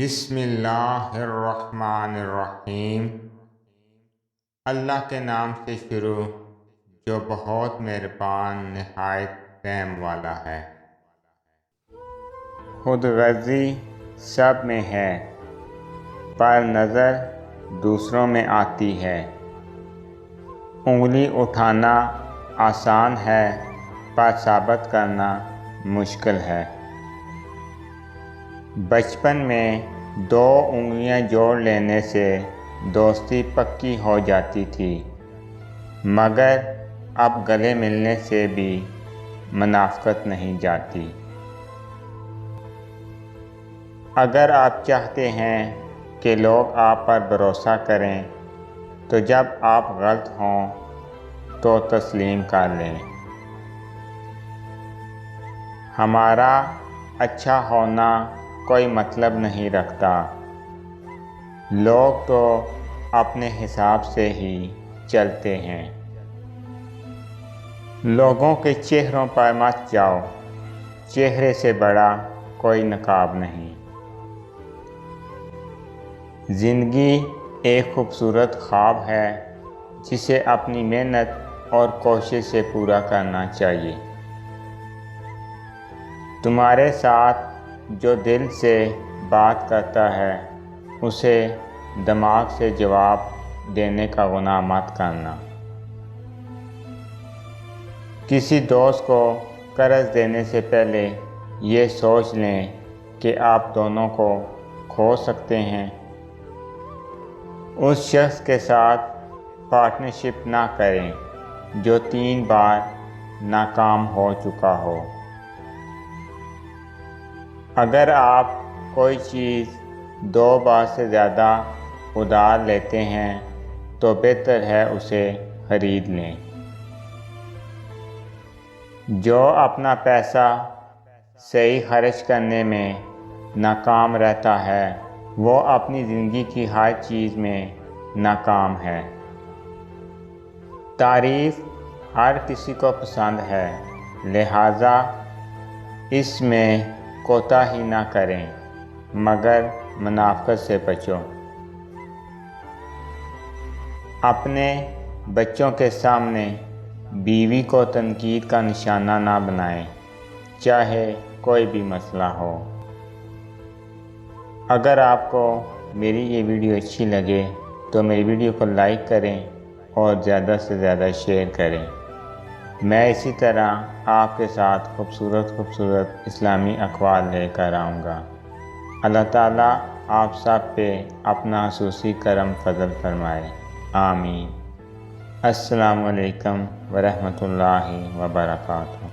بسم اللہ الرحمن الرحیم۔ اللہ کے نام سے شروع جو بہت مہربان نہایت رحم والا ہے۔ خود غرضی سب میں ہے پر نظر دوسروں میں آتی ہے۔ انگلی اٹھانا آسان ہے پر ثابت کرنا مشکل ہے۔ بچپن میں 2 انگلیاں جوڑ لینے سے دوستی پکی ہو جاتی تھی، مگر اب گلے ملنے سے بھی منافقت نہیں جاتی۔ اگر آپ چاہتے ہیں کہ لوگ آپ پر بھروسہ کریں تو جب آپ غلط ہوں تو تسلیم کر لیں۔ ہمارا اچھا ہونا کوئی مطلب نہیں رکھتا، لوگ تو اپنے حساب سے ہی چلتے ہیں۔ لوگوں کے چہروں پر مت جاؤ، چہرے سے بڑا کوئی نقاب نہیں۔ زندگی ایک خوبصورت خواب ہے جسے اپنی محنت اور کوشش سے پورا کرنا چاہیے۔ تمہارے ساتھ جو دل سے بات کرتا ہے اسے دماغ سے جواب دینے کا گناہ مت کرنا۔ کسی دوست کو قرض دینے سے پہلے یہ سوچ لیں کہ آپ دونوں کو کھو سکتے ہیں۔ اس شخص کے ساتھ پارٹنرشپ نہ کریں جو 3 بار ناکام ہو چکا ہو۔ اگر آپ کوئی چیز 2 بار سے زیادہ ادھار لیتے ہیں تو بہتر ہے اسے خرید لیں۔ جو اپنا پیسہ صحیح خرچ کرنے میں ناکام رہتا ہے وہ اپنی زندگی کی ہر چیز میں ناکام ہے۔ تعریف ہر کسی کو پسند ہے، لہٰذا اس میں کوتاہی نہ کریں، مگر منافقت سے بچو۔ اپنے بچوں کے سامنے بیوی کو تنقید کا نشانہ نہ بنائیں، چاہے کوئی بھی مسئلہ ہو۔ اگر آپ کو میری یہ ویڈیو اچھی لگے تو میری ویڈیو کو لائک کریں اور زیادہ سے زیادہ شیئر کریں۔ میں اسی طرح آپ کے ساتھ خوبصورت اسلامی اقوال لے کر آؤں گا۔ اللہ تعالیٰ آپ سب پہ اپنا خصوصی کرم فضل فرمائے، آمین۔ السلام علیکم ورحمۃ اللہ وبرکاتہ۔